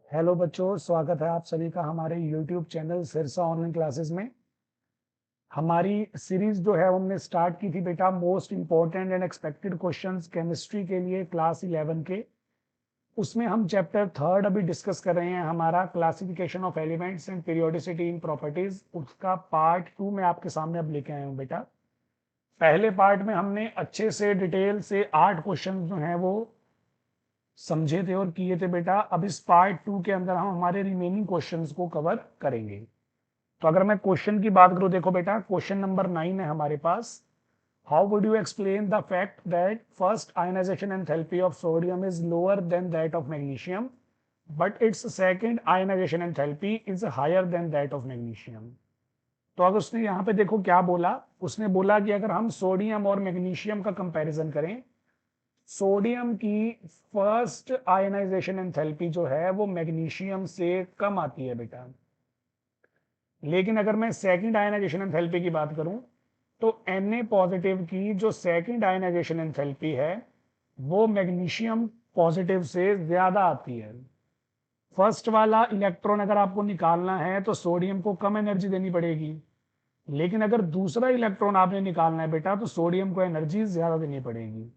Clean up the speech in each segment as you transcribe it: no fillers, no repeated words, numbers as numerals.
Hello बच्चों, स्वागत है आप सभी का हमारे YouTube channel Sirsa online classes में। हमारी सीरीज जो है वो हमने स्टार्ट की थी बेटा, most important and expected questions chemistry के लिए क्लास 11 के। उसमें हम चैप्टर थर्ड अभी डिस्कस कर रहे हैं, हमारा classification of elements and periodicity in properties. उसका पार्ट 2 में आपके सामने अब लेके आए हूँ बेटा। पहले पार्ट में हमने अच्छे से डिटेल से 8 क्वेश्चन जो हैं वो समझे थे और किए थे बेटा। अब इस पार्ट 2 के अंदर हम हमारे रिमेनिंग क्वेश्चंस को कवर करेंगे। तो अगर मैं क्वेश्चन की बात करूं, देखो बेटा, क्वेश्चन नंबर 9 है हमारे पास। How would you explain the fact that first ionization enthalpy of sodium is lower than that of magnesium but its second ionization enthalpy is higher than that of magnesium. तो अगर उसने यहाँ पे देखो क्या बोला, उसने बोला कि अगर हम सोडियम और मैग्नीशियम का कंपैरिजन करें, सोडियम की फर्स्ट आयनाइजेशन एंथैल्पी जो है वो मैग्नीशियम से कम आती है बेटा। लेकिन अगर मैं सेकंड आयनाइजेशन एंथैल्पी की बात करूं तो Na पॉजिटिव की जो सेकंड आयनाइजेशन एंथैल्पी है वो मैग्नीशियम पॉजिटिव से ज्यादा आती है। फर्स्ट वाला इलेक्ट्रॉन अगर आपको निकालना है तो सोडियम को कम एनर्जी देनी पड़ेगी, लेकिन अगर दूसरा इलेक्ट्रॉन आपने निकालना है बेटा तो सोडियम को एनर्जी ज्यादा देनी पड़ेगी।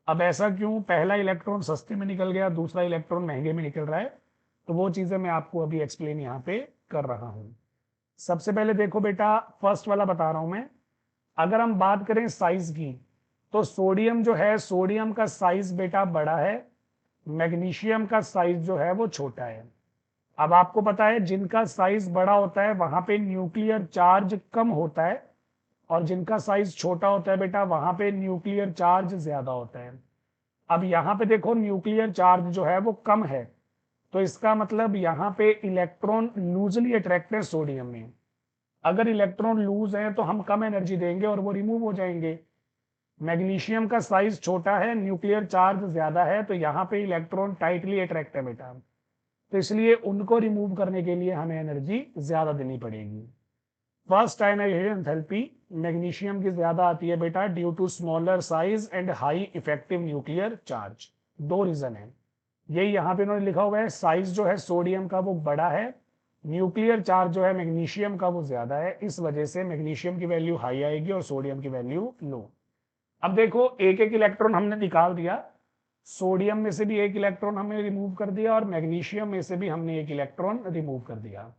अब ऐसा क्यों? पहला इलेक्ट्रॉन सस्ते में निकल गया, दूसरा इलेक्ट्रॉन महंगे में निकल रहा है। तो वो चीजें मैं आपको अभी एक्सप्लेन यहाँ पे कर रहा हूं। सबसे पहले देखो बेटा, फर्स्ट वाला बता रहा हूं मैं। अगर हम बात करें साइज की तो सोडियम जो है, सोडियम का साइज बेटा बड़ा है, मैग्नीशियम का साइज जो है वो छोटा है। अब आपको पता है जिनका साइज बड़ा होता है वहां पे न्यूक्लियर चार्ज कम होता है, और जिनका साइज छोटा होता है बेटा वहां पे न्यूक्लियर चार्ज ज्यादा होता है। अब यहाँ पे देखो न्यूक्लियर चार्ज जो है वो कम है, तो इसका मतलब यहाँ पे इलेक्ट्रॉन लूजली अट्रैक्ट है सोडियम में। अगर इलेक्ट्रॉन लूज है तो हम कम एनर्जी देंगे और वो रिमूव हो जाएंगे। मैग्नीशियम का साइज छोटा है, न्यूक्लियर चार्ज ज्यादा है, तो यहाँ पे इलेक्ट्रॉन टाइटली अट्रैक्ट है बेटा। तो इसलिए उनको रिमूव करने के लिए हमें एनर्जी ज्यादा देनी पड़ेगी। फर्स्ट आयनाइजेशन एंथैल्पी मैग्नीशियम की ज्यादा आती है बेटा, due to smaller size and high effective nuclear charge. दो रीजन है, यही यहाँ पे उन्होंने लिखा हुआ है। साइज जो है सोडियम का वो बड़ा है, न्यूक्लियर चार्ज जो है मैग्नीशियम का वो ज्यादा है, इस वजह से मैग्नीशियम की वैल्यू हाई आएगी और सोडियम की वैल्यू लो। अब देखो एक एक इलेक्ट्रॉन हमने निकाल दिया, सोडियम में से भी एक इलेक्ट्रॉन हमने रिमूव कर दिया और मैग्नीशियम में से भी हमने एक इलेक्ट्रॉन रिमूव कर दिया।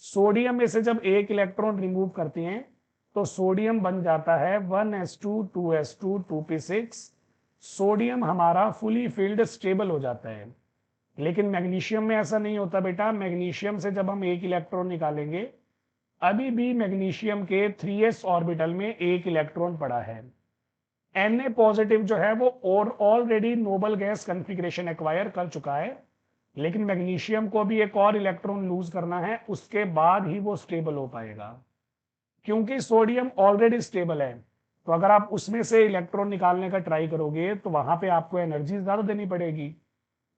सोडियम में से जब एक इलेक्ट्रॉन रिमूव करते हैं तो सोडियम बन जाता है 1s2 2s2 2p6। सोडियम हमारा फुली फिल्ड स्टेबल हो जाता है। लेकिन मैग्नीशियम में ऐसा नहीं होता बेटा। मैग्नीशियम से जब हम एक इलेक्ट्रॉन निकालेंगे, अभी भी मैग्नीशियम के 3s ऑर्बिटल में एक इलेक्ट्रॉन पड़ा है। Na पॉजिटिव जो है वो और already noble gas configuration acquire कर चुका है, लेकिन मैग्नीशियम को भी एक और इलेक्ट्रॉन लूज करना है, उसके बाद ही वो स्टेबल हो पाएगा। क्योंकि सोडियम ऑलरेडी स्टेबल है, तो अगर आप उसमें से इलेक्ट्रॉन निकालने का ट्राई करोगे तो वहां पे आपको एनर्जी ज्यादा देनी पड़ेगी।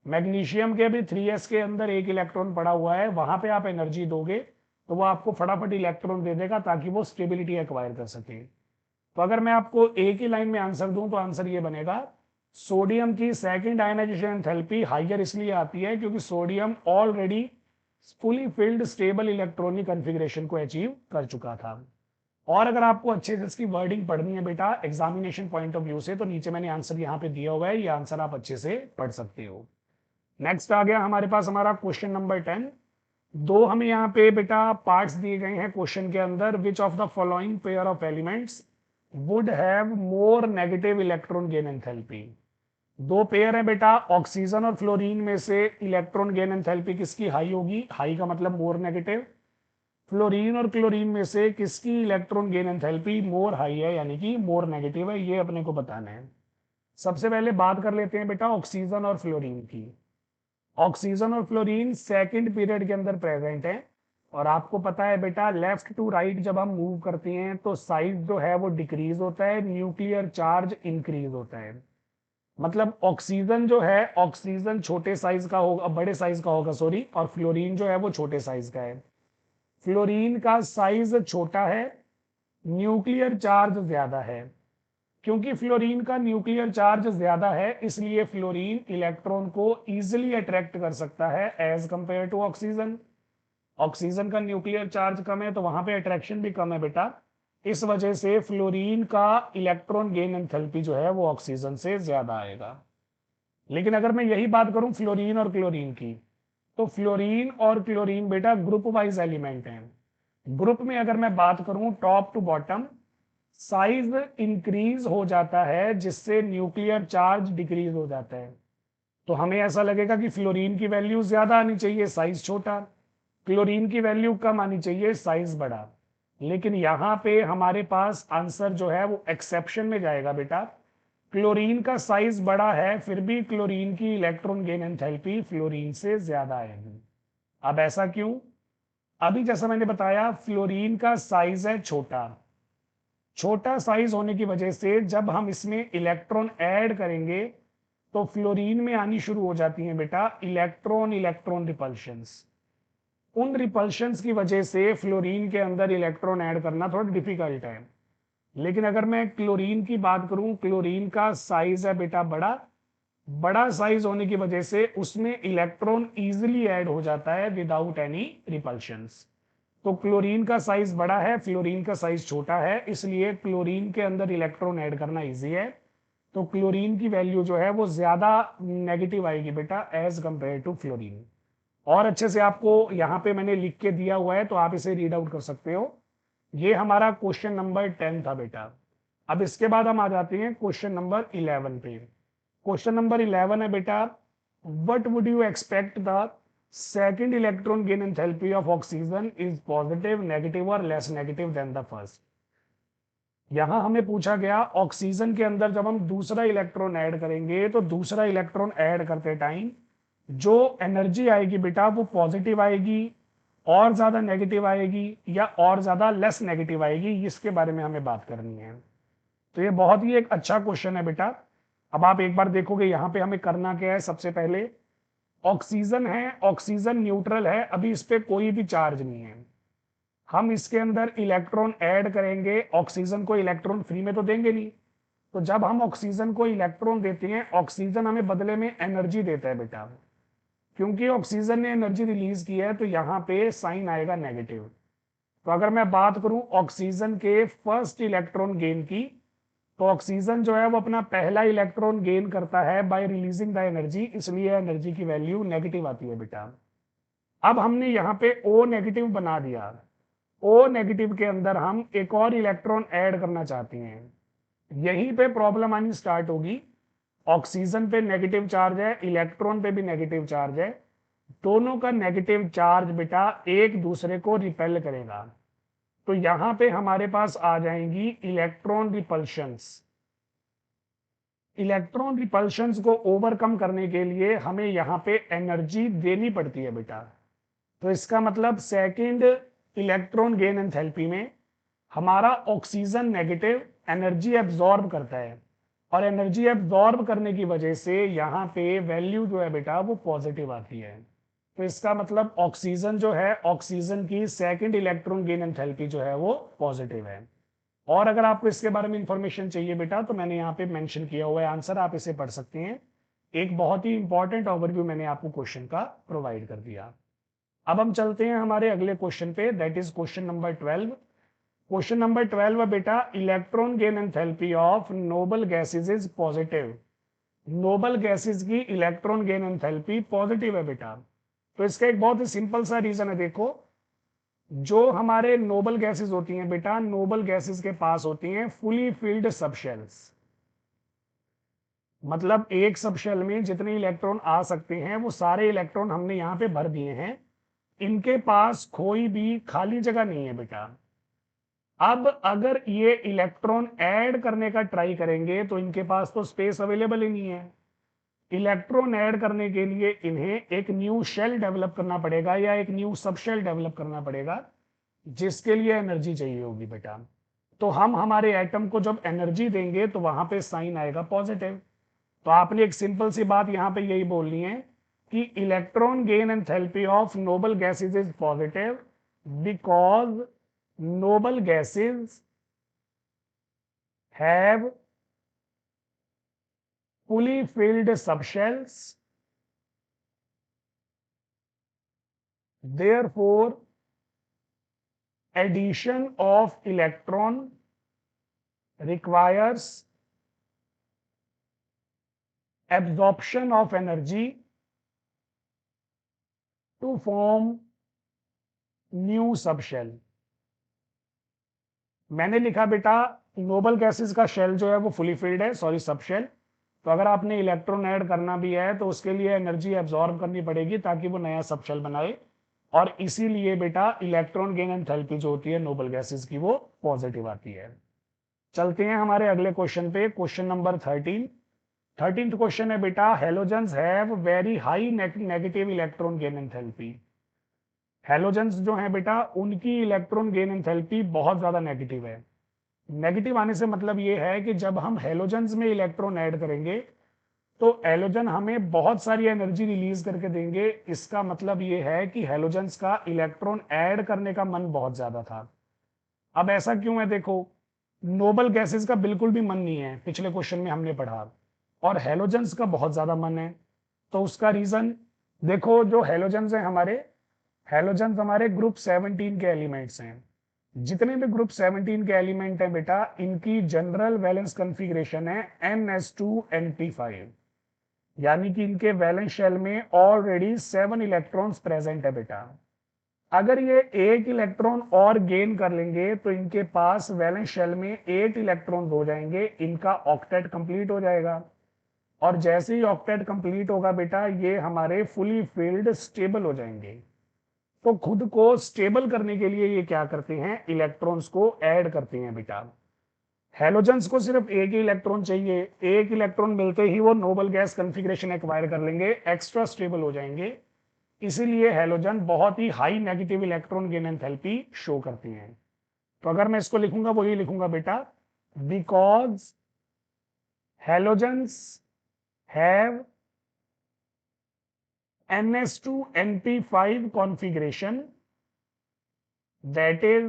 मैग्नीशियम के भी 3s के अंदर एक इलेक्ट्रॉन पड़ा हुआ है, वहां पे आप एनर्जी दोगे तो वो आपको फटाफट इलेक्ट्रॉन दे देगा ताकि वो स्टेबिलिटी एक्वायर कर सके। तो अगर मैं आपको एक ही लाइन में आंसर दूं तो आंसर ये बनेगा, सोडियम की सेकंड आयनाइजेशन एंथैल्पी हाइयर इसलिए आती है क्योंकि sodium already fully filled stable electronic configuration को अचीव कर चुका था। और अगर आपको अच्छे से इसकी वर्डिंग पढ़नी है बेटा एग्जामिनेशन पॉइंट ऑफ व्यू से, तो नीचे मैंने आंसर यहाँ पे दिया हुआ है, ये आंसर आप अच्छे से पढ़ सकते हो। नेक्स्ट आ गया हमारे पास हमारा क्वेश्चन नंबर 10। दो हमें यहाँ पे बेटा पार्ट्स दिए गए हैं क्वेश्चन के अंदर। Which of the following pair of elements would have more negative electron gain enthalpy. दो पेयर है बेटा, ऑक्सीजन और फ्लोरीन में से इलेक्ट्रॉन गेन एंथैल्पी किसकी हाई होगी? हाई का मतलब मोर नेगेटिव। फ्लोरीन और क्लोरीन में से किसकी इलेक्ट्रॉन गेन एंथैल्पी मोर हाई है, यानी कि मोर नेगेटिव है, ये अपने को बताना है। सबसे पहले बात कर लेते हैं बेटा ऑक्सीजन और फ्लोरीन की। ऑक्सीजन और फ्लोरीन सेकंड पीरियड के अंदर प्रेजेंट है, और आपको पता है बेटा लेफ्ट टू राइट जब हम मूव करते हैं तो साइज जो है वो डिक्रीज होता है, न्यूक्लियर चार्ज इंक्रीज होता है। मतलब ऑक्सीजन जो है, ऑक्सीजन छोटे साइज का होगा, बड़े साइज का होगा सॉरी, और फ्लोरीन जो है वो छोटे साइज का है। फ्लोरीन का साइज छोटा है, न्यूक्लियर चार्ज ज्यादा है। क्योंकि फ्लोरीन का न्यूक्लियर चार्ज ज्यादा है, इसलिए फ्लोरीन इलेक्ट्रॉन को इजिली अट्रैक्ट कर सकता है as compare to oxygen. Oxygen का न्यूक्लियर चार्ज कम है तो वहां पे अट्रैक्शन भी कम है बेटा। इस वजह से फ्लोरीन का इलेक्ट्रॉन गेन एंथैल्पी जो है वो ऑक्सीजन से ज्यादा आएगा। लेकिन अगर मैं यही बात करूं फ्लोरीन और क्लोरीन की, तो फ्लोरीन और क्लोरीन बेटा ग्रुप वाइज एलिमेंट हैं। ग्रुप में अगर मैं बात करूं top to bottom, size increase हो जाता है जिससे न्यूक्लियर चार्ज डिक्रीज हो जाता है। तो हमें ऐसा लगेगा कि फ्लोरीन की वैल्यू ज्यादा आनी चाहिए, साइज छोटा, क्लोरीन की वैल्यू कम आनी चाहिए, साइज बड़ा। लेकिन यहां पे हमारे पास आंसर जो है वो एक्सेप्शन में जाएगा बेटा। क्लोरीन का साइज बड़ा है फिर भी क्लोरीन की इलेक्ट्रॉन गेन एंथैल्पी फ्लोरीन से ज्यादा आएगी। अब ऐसा क्यों? अभी जैसा मैंने बताया फ्लोरीन का साइज है छोटा। छोटा साइज होने की वजह से जब हम इसमें इलेक्ट्रॉन ऐड करेंगे तो फ्लोरीन में आनी शुरू हो जाती हैं बेटा इलेक्ट्रॉन इलेक्ट्रॉन रिपल्शंस। उन रिपल्शंस की वजह से फ्लोरीन के अंदर इलेक्ट्रॉन ऐड करना थोड़ा डिफिकल्ट है। लेकिन अगर मैं क्लोरीन की बात करूं, क्लोरीन का साइज है बेटा बड़ा। बड़ा साइज होने की वजह से उसमें इलेक्ट्रॉन इजीली ऐड हो जाता है विदाउट एनी रिपल्शंस। तो क्लोरीन का साइज बड़ा है, फ्लोरीन का साइज छोटा है, इसलिए क्लोरीन के अंदर इलेक्ट्रॉन ऐड करना इजी है। तो क्लोरीन की वैल्यू जो है वो ज्यादा नेगेटिव आएगी बेटा एज कंपेयर टू फ्लोरीन। और अच्छे से आपको यहाँ पे मैंने लिख के दिया हुआ है तो आप इसे रीड आउट कर सकते हो। ये हमारा क्वेश्चन नंबर 10 था बेटा। अब इसके बाद हम आ जाते हैं क्वेश्चन नंबर 11 पे। क्वेश्चन नंबर 11 है बेटा, what would you expect the second electron gain enthalpy of oxygen is positive, negative or less negative than the first. यहां हमें पूछा गया ऑक्सीजन के अंदर जब हम दूसरा इलेक्ट्रॉन ऐड करेंगे तो दूसरा इलेक्ट्रॉन ऐड करते टाइम जो एनर्जी आएगी बेटा वो पॉजिटिव आएगी, और ज्यादा नेगेटिव आएगी, या और ज्यादा लेस नेगेटिव आएगी, इसके बारे में हमें बात करनी है। तो ये बहुत ही एक अच्छा क्वेश्चन है बेटा। अब आप एक बार देखोगे यहाँ पे हमें करना क्या है। सबसे पहले ऑक्सीजन है, ऑक्सीजन न्यूट्रल है, अभी इस पे कोई भी चार्ज नहीं है। हम इसके अंदर इलेक्ट्रॉन ऐड करेंगे, ऑक्सीजन को इलेक्ट्रॉन फ्री में तो देंगे नहीं। तो जब हम ऑक्सीजन को इलेक्ट्रॉन देते हैं, ऑक्सीजन हमें बदले में एनर्जी देता है बेटा। क्योंकि ऑक्सीजन ने एनर्जी रिलीज की है तो यहाँ पे साइन आएगा नेगेटिव। तो अगर मैं बात करूं ऑक्सीजन के फर्स्ट इलेक्ट्रॉन गेन की, तो ऑक्सीजन जो है वो अपना पहला इलेक्ट्रॉन गेन करता है बाय रिलीजिंग द एनर्जी, इसलिए एनर्जी की वैल्यू नेगेटिव आती है बेटा। अब हमने यहाँ पे O नेगेटिव बना दिया। O नेगेटिव के अंदर हम एक और इलेक्ट्रॉन ऐड करना चाहते हैं। यहीं पे प्रॉब्लम आनी स्टार्ट होगी। ऑक्सीजन पे नेगेटिव चार्ज है, इलेक्ट्रॉन पे भी नेगेटिव चार्ज है, दोनों का नेगेटिव चार्ज बेटा एक दूसरे को रिपेल करेगा। तो यहां पे हमारे पास आ जाएंगी इलेक्ट्रॉन रिपल्शंस। इलेक्ट्रॉन रिपल्शंस को ओवरकम करने के लिए हमें यहां पे एनर्जी देनी पड़ती है बेटा। तो इसका मतलब सेकंड इलेक्ट्रॉन गेन एंथैल्पी में हमारा ऑक्सीजन नेगेटिव एनर्जी एब्जॉर्ब करता है, और एनर्जी एब्जॉर्ब करने की वजह से यहाँ पे वैल्यू जो है बेटा वो पॉजिटिव आती है। तो इसका मतलब ऑक्सीजन जो है, ऑक्सीजन की सेकंड इलेक्ट्रॉन गेन एंथैल्पी जो है वो पॉजिटिव है। और अगर आपको इसके बारे में इंफॉर्मेशन चाहिए बेटा तो मैंने यहाँ पे मेंशन किया हुआ है आंसर, आप इसे पढ़ सकते हैं। एक बहुत ही इंपॉर्टेंट ओवरव्यू मैंने आपको क्वेश्चन का प्रोवाइड कर दिया। अब हम चलते हैं हमारे अगले क्वेश्चन पे, that is question number 12। Question number 12 है बेटा, electron gain enthalpy of noble gases is positive. Noble gases की इलेक्ट्रॉन गेन एंथैल्पी पॉजिटिव है बेटा। तो इसका एक बहुत ही सिंपल सा रीजन है। देखो, जो हमारे नोबल गैसेज होती हैं बेटा, नोबल गैसेज के पास होती हैं फुली फिल्ड सबशेल्स। मतलब एक सबशेल में जितने इलेक्ट्रॉन आ सकते हैं वो सारे इलेक्ट्रॉन हमने यहाँ पे भर दिए हैं। इनके पास कोई भी खाली जगह नहीं है बेटा। अब अगर ये इलेक्ट्रॉन ऐड करने का ट्राई करेंगे तो इनके पास तो स्पेस अवेलेबल ही नहीं है। इलेक्ट्रॉन ऐड करने के लिए इन्हें एक न्यू शेल डेवलप करना पड़ेगा या एक न्यू सबशेल डेवलप करना पड़ेगा, जिसके लिए एनर्जी चाहिए होगी बेटा। तो हम हमारे एटम को जब एनर्जी देंगे तो वहां पे साइन आएगा पॉजिटिव। तो आपने एक सिंपल सी बात यहां पे यही बोलनी है कि electron gain enthalpy of noble gases is positive because noble gases have fully filled subshells. Therefore, addition of electron requires absorption of energy to form new subshell. मैंने लिखा बेटा नोबल गैसेस का शेल जो है वो फुली फिल्ड है, sorry subshell. तो अगर आपने इलेक्ट्रॉन ऐड करना भी है तो उसके लिए एनर्जी एब्जॉर्ब करनी पड़ेगी ताकि वो नया सबशेल बनाए, और इसीलिए बेटा इलेक्ट्रॉन गेन एंथैल्पी जो होती है नोबल गैसेस की वो पॉजिटिव आती है। चलते हैं हमारे अगले क्वेश्चन पे, क्वेश्चन नंबर 13th क्वेश्चन है बेटा, halogens have very high negative electron gain enthalpy. Halogens जो है बेटा उनकी इलेक्ट्रॉन गेन एंथैल्पी बहुत ज्यादा नेगेटिव है। नेगेटिव आने से मतलब ये है कि जब हम हेलोजेंस में इलेक्ट्रॉन ऐड करेंगे तो हेलोजन हमें बहुत सारी एनर्जी रिलीज करके देंगे। इसका मतलब ये है कि हेलोजेंस का इलेक्ट्रॉन ऐड करने का मन बहुत ज्यादा था। अब ऐसा क्यों है, देखो नोबल गैसेस का बिल्कुल भी मन नहीं है, पिछले क्वेश्चन में हमने पढ़ा, और हेलोजेंस का बहुत ज्यादा मन है। तो उसका रीजन देखो, जो हेलोजेंस है हमारे ग्रुप 17 के एलिमेंट्स हैं। जितने भी ग्रुप 17 के एलिमेंट हैं बेटा, इनकी जनरल वैलेंस कॉन्फ़िगरेशन है ns2np5, यानी कि इनके वैलेंस शेल में ऑलरेडी 7 इलेक्ट्रॉन्स प्रेजेंट है बेटा। अगर ये एक इलेक्ट्रॉन और गेन कर लेंगे तो इनके पास वैलेंस शेल में 8 इलेक्ट्रॉन हो जाएंगे, इनका ऑक्टेट कंप्लीट हो जाएगा। और जैसे ही ऑक्टेट कंप्लीट होगा बेटा, ये हमारे फुली फिल्ड स्टेबल हो जाएंगे। तो खुद को स्टेबल करने के लिए ये क्या करते हैं, इलेक्ट्रॉन्स को ऐड करते हैं बेटा। हेलोजेंस को सिर्फ एक ही इलेक्ट्रॉन चाहिए, एक इलेक्ट्रॉन मिलते ही वो नोबल गैस कॉन्फ़िगरेशन एक्वायर कर लेंगे, एक्स्ट्रा स्टेबल हो जाएंगे। इसीलिए हेलोजन बहुत ही high negative electron gain enthalpy show करती हैं। तो अगर मैं इसको लिखूंगा वही लिखूंगा बेटा, because halogens have ns2np5 configuration, that is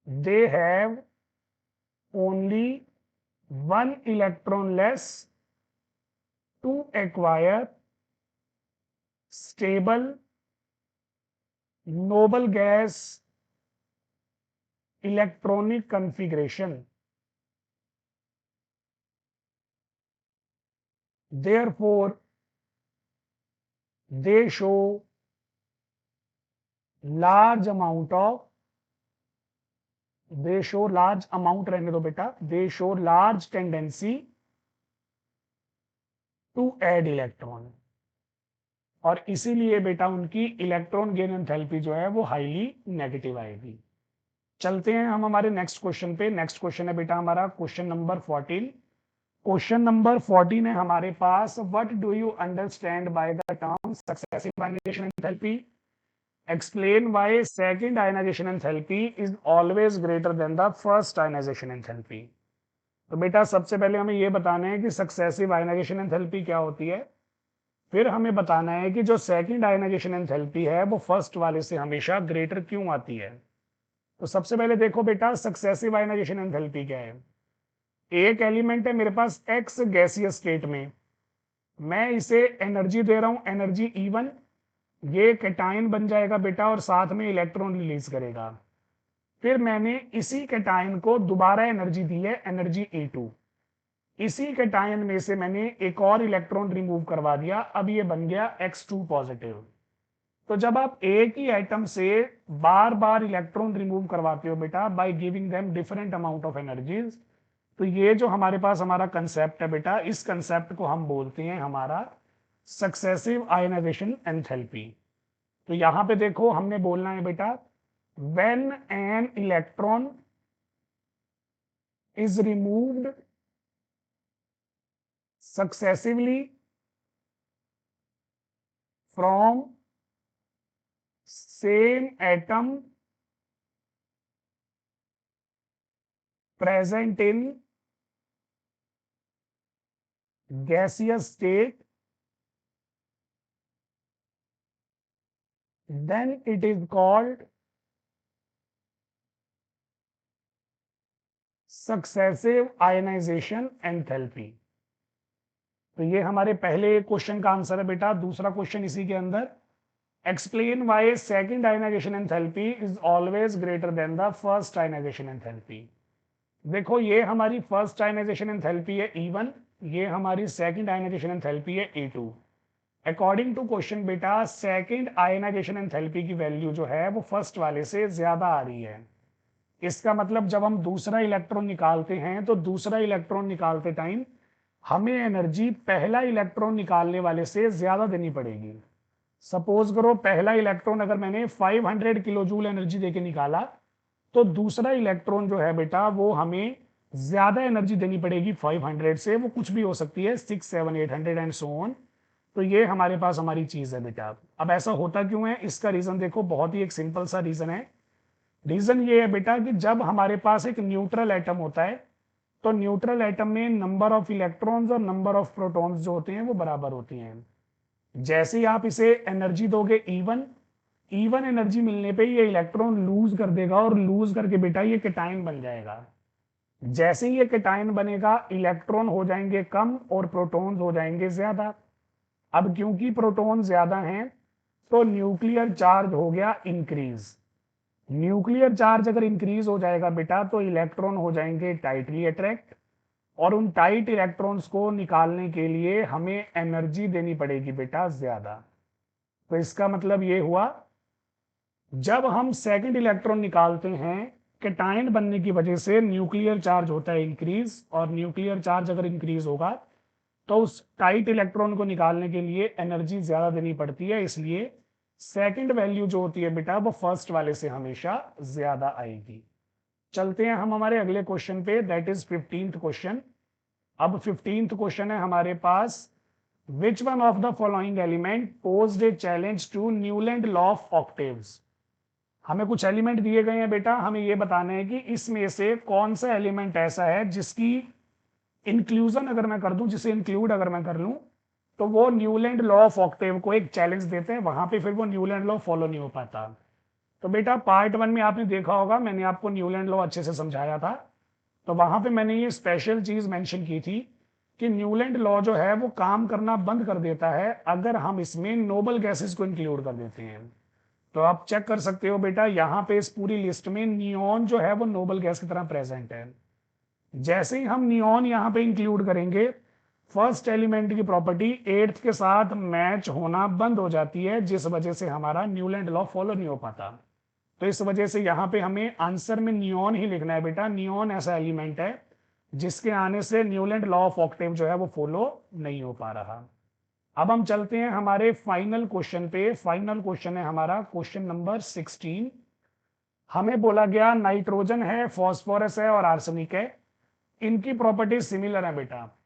they have only one electron less to acquire stable noble gas electronic configuration. Therefore, they show large amount रहने दो बेटा, they show large tendency to add electron, और इसीलिए बेटा उनकी electron gain enthalpy जो है वो हाईली नेगेटिव आएगी। चलते हैं हम हमारे नेक्स्ट क्वेश्चन पे। नेक्स्ट क्वेश्चन है बेटा हमारा क्वेश्चन नंबर 14। क्वेश्चन नंबर 14 है हमारे पास, what do you understand by the term successive ionisation enthalpy, explain why second ionization enthalpy is always greater than the first ionization enthalpy. तो बेटा सबसे पहले हमें यह बताना है कि सक्सेसिव आयनाइजेशन एंथैल्पी क्या होती है, फिर हमें बताना है कि जो सेकंड आयनाइजेशन एंथैल्पी है वो फर्स्ट वाले से हमेशा ग्रेटर क्यों आती है। तो सबसे पहले देखो बेटा सक्सेसिव आयनाइजेशन एंथैल्पी क्या है। एक एलिमेंट है मेरे पास एक्स गैसियस स्टेट में, मैं इसे एनर्जी दे रहा हूं, एनर्जी E1, ये कैटायन बन जाएगा बेटा और साथ में इलेक्ट्रॉन रिलीज करेगा। फिर मैंने इसी कैटायन को दोबारा एनर्जी दी है, एनर्जी E2, इसी कैटायन में से मैंने एक और इलेक्ट्रॉन रिमूव करवा दिया, अब ये बन गया X2 पॉजिटिव। तो जब आप एक ही एटम से बार बार इलेक्ट्रॉन रिमूव करवाते हो बेटा by giving them different amount of energies, तो ये जो हमारे पास हमारा कंसेप्ट है बेटा, इस कंसेप्ट को हम बोलते हैं हमारा सक्सेसिव आयनाइजेशन एंथैल्पी। तो यहां पे देखो हमने बोलना है बेटा, when an electron is removed successively from same atom present in gaseous state, then it is called successive ionization enthalpy. तो ये हमारे पहले क्वेश्चन का आंसर है बेटा। दूसरा क्वेश्चन इसी के अंदर, explain why second ionization enthalpy is always greater than the first ionization enthalpy. देखो ये हमारी फर्स्ट आयनाइजेशन एंथैल्पी है E1, ये हमारी सेकंड आयनाइजेशन एंथैल्पी है E2। अकॉर्डिंग टू क्वेश्चन बेटा सेकंड आयनाइजेशन एंथैल्पी की वैल्यू जो है वो फर्स्ट वाले से ज्यादा आ रही है। इसका मतलब जब हम दूसरा इलेक्ट्रॉन निकालते हैं तो दूसरा इलेक्ट्रॉन निकालते टाइम हमें एनर्जी पहला इलेक्ट्रॉन निकालने वाले से ज्यादा देनी पड़ेगी। सपोज करो पहला इलेक्ट्रॉन अगर मैंने 500 किलो जूल एनर्जी देके निकाला, तो दूसरा इलेक्ट्रॉन जो है बेटा वो हमें ज्यादा एनर्जी देनी पड़ेगी 500 से, वो कुछ भी हो सकती है 6, 7, 800 एंड सो ऑन। तो ये हमारे पास हमारी चीज है बेटा। अब ऐसा होता क्यों है, इसका रीजन देखो, बहुत ही एक सिंपल सा रीजन है। रीजन ये है बेटा कि जब हमारे पास एक न्यूट्रल एटम होता है तो न्यूट्रल एटम में नंबर ऑफ इलेक्ट्रॉन्स और नंबर ऑफ प्रोटॉन्स जो होते हैं वो बराबर होती हैं। जैसे ही आप इसे एनर्जी दोगे E1 एनर्जी मिलने पे ये इलेक्ट्रॉन लूज कर देगा और लूज करके बेटा ये केटाइन बन जाएगा। जैसे ही ये केटाइन बनेगा इलेक्ट्रॉन हो जाएंगे कम और प्रोटॉन्स हो जाएंगे ज्यादा। अब क्योंकि प्रोटॉन ज्यादा हैं तो न्यूक्लियर चार्ज हो गया इंक्रीज। न्यूक्लियर चार्ज अगर इंक्रीज हो जाएगा बेटा तो इलेक्ट्रॉन हो जाएंगे टाइटली अट्रैक्ट, और उन टाइट इलेक्ट्रॉन्स को निकालने के लिए हमें एनर्जी देनी पड़ेगी बेटा ज्यादा। तो इसका मतलब ये हुआ जब हम सेकंड इलेक्ट्रॉन निकालते हैं केटाइन बनने की वजह से न्यूक्लियर चार्ज होता है इंक्रीज, और न्यूक्लियर चार्ज अगर इंक्रीज होगा तो उस टाइट इलेक्ट्रॉन को निकालने के लिए एनर्जी ज्यादा देनी पड़ती है। इसलिए सेकंड वैल्यू जो होती है बेटा वो फर्स्ट वाले से हमेशा ज्यादा आएगी। चलते हैं हम हमारे अगले क्वेश्चन पे, दैट इज 15th क्वेश्चन। अब 15th क्वेश्चन है हमारे पास, which one of the following element posed a challenge to Newland law of octaves. हमें कुछ एलिमेंट दिए गए हैं बेटा, हमें ये बताना है कि इसमें से कौन सा एलिमेंट ऐसा है जिसकी इंक्लूजन अगर मैं कर दूं, जिसे इंक्लूड अगर मैं कर लूं, तो वो न्यूलैंड लॉ ऑफ ऑक्टेव को एक चैलेंज देते हैं, वहां पे फिर वो न्यूलैंड लॉ फॉलो नहीं हो पाता। तो बेटा पार्ट 1 में आपने देखा होगा, मैंने आपको न्यूलैंड लॉ अच्छे से समझाया था। तो वहां पे मैंने ये स्पेशल चीज मेंशन की थी कि न्यूलैंड लॉ जो है वो काम करना बंद कर देता है अगर हम इसमें नोबल गैसेस को इंक्लूड कर देते हैं। तो आप चेक कर सकते हो बेटा, यहाँ पे इस पूरी लिस्ट में नियॉन जो है वो नोबल गैस की तरह प्रेजेंट है। जैसे ही हम नियॉन यहाँ पे इंक्लूड करेंगे फर्स्ट एलिमेंट की प्रॉपर्टी एट्थ के साथ मैच होना बंद हो जाती है, जिस वजह से हमारा न्यूलैंड लॉ फॉलो नहीं हो पाता। तो इस वजह से यहाँ पे हमें आंसर में नियॉन ही लिखना है बेटा। नियॉन ऐसा एलिमेंट है जिसके आने से न्यूलैंड लॉ ऑफ ऑक्टेव जो है वो फॉलो नहीं हो पा रहा। अब हम चलते हैं हमारे फाइनल क्वेश्चन पे। फाइनल क्वेश्चन है हमारा क्वेश्चन नंबर 16। हमें बोला गया नाइट्रोजन है, फॉस्फोरस है और आर्सेनिक है, इनकी प्रॉपर्टीज सिमिलर है बेटा।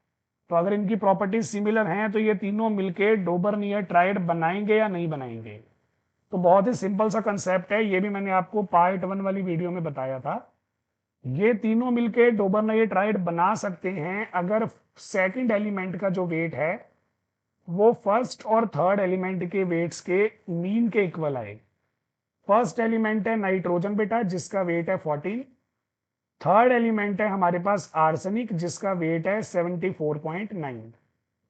तो अगर इनकी प्रॉपर्टीज सिमिलर हैं तो ये तीनों मिलके डोबर्नियर ट्राइड बनाएंगे या नहीं बनाएंगे। तो बहुत ही सिंपल सा कंसेप्ट है, ये भी मैंने आपको पार्ट 1 वाली वीडियो में बताया था। ये तीनों मिलके डोबर्नियर ट्राइड बना सकते हैं अगर सेकंड एलिमेंट का जो वेट है वो फर्स्ट और थर्ड एलिमेंट के वेट्स के मीन के इक्वल आए। फर्स्ट एलिमेंट है नाइट्रोजन बेटा जिसका वेट है 14। थर्ड एलिमेंट है हमारे पास आर्सेनिक जिसका वेट है 74.9।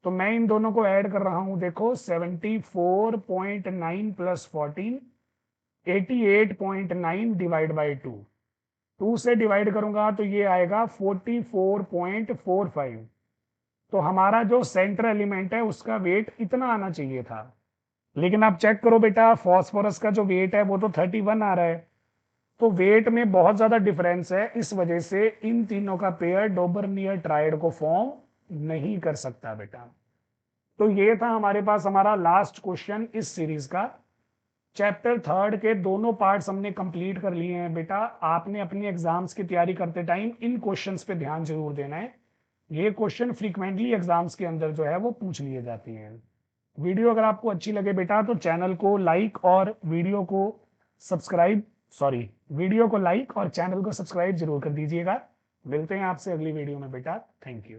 तो मैं इन दोनों को ऐड कर रहा हूं, देखो 74.9 प्लस 14 88.9 डिवाइड बाई 2 से डिवाइड करूंगा तो ये आएगा 44.45। तो हमारा जो सेंटर एलिमेंट है उसका वेट इतना आना चाहिए था। लेकिन आप चेक करो बेटा फॉस्फोरस का जो वेट है वो तो 31 आ रहा है। तो वेट में बहुत ज्यादा डिफरेंस है, इस वजह से इन तीनों का पेयर डोबर्नियर ट्राइड को फॉर्म नहीं कर सकता बेटा। तो ये था हमारे पास हमारा लास्ट क्वेश्चन इस सीरीज का। चैप्टर 3 के दोनों पार्ट्स हमने कंप्लीट कर लिए हैं बेटा। आपने अपनी एग्जाम्स की तैयारी करते टाइम इन क्वेश्चंस पे ध्यान जरूर देना है। ये क्वेश्चन फ्रीक्वेंटली एग्जाम्स के अंदर जो है वो पूछ लिए जाते हैं। वीडियो अगर आपको अच्छी लगे बेटा तो चैनल को लाइक और वीडियो को लाइक और चैनल को सब्सक्राइब जरूर कर दीजिएगा। मिलते हैं आपसे अगली वीडियो में बेटा। Thank you.